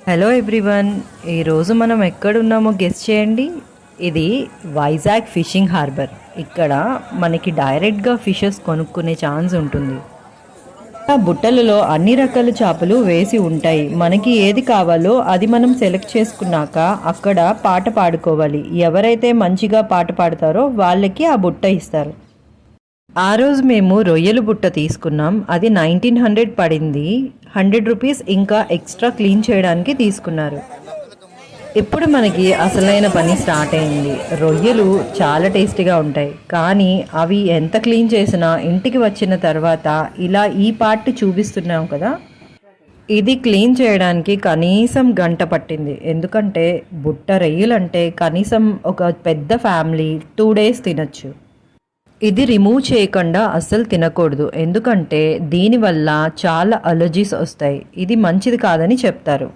Hello everyone. ఈరోజు మనం ఎక్కడున్నామో గెస్ చేయండి. ఇది వైజాగ్ ఫిషింగ్ హార్బర్. ఇక్కడ మనకి డైరెక్ట్గా ఫిషెస్ కొనుక్కునే ఛాన్స్ ఉంటుంది. ఆ బుట్టలలో అన్ని రకాల చేపలు వేసి ఉంటాయి. మనకి ఏది కావాలో అది మనం సెలెక్ట్ చేసుకున్నాక అక్కడ పాట పాడుకోవాలి. ఎవరైతే మంచిగా పాట పాడతారో వాళ్ళకి ఆ బుట్ట ఇస్తారు. ఆ రోజు మేము రొయ్యల బుట్ట తీసుకున్నాం. అది 1900 పడింది. 100 రూపీస్ ఇంకా ఎక్స్ట్రా క్లీన్ చేయడానికి తీసుకున్నారు. ఇప్పుడు మనకి అసలైన పని స్టార్ట్ అయింది. రొయ్యలు చాలా టేస్టీగా ఉంటాయి, కానీ అవి ఎంత క్లీన్ చేసినా ఇంటికి వచ్చిన తర్వాత ఇలా ఈ పార్ట్ చూపిస్తున్నాం కదా, ఇది క్లీన్ చేయడానికి కనీసం గంట పట్టింది. ఎందుకంటే బుట్ట రొయ్యలు అంటే కనీసం ఒక పెద్ద ఫ్యామిలీ 2 డేస్ తినచ్చు. ఇది రిమూవ్ చేయకుండా అస్సలు తినకూడదు, ఎందుకంటే దీనివల్ల చాలా అలర్జీస్ వస్తాయి. ఇది మంచిది కాదని చెప్తారు.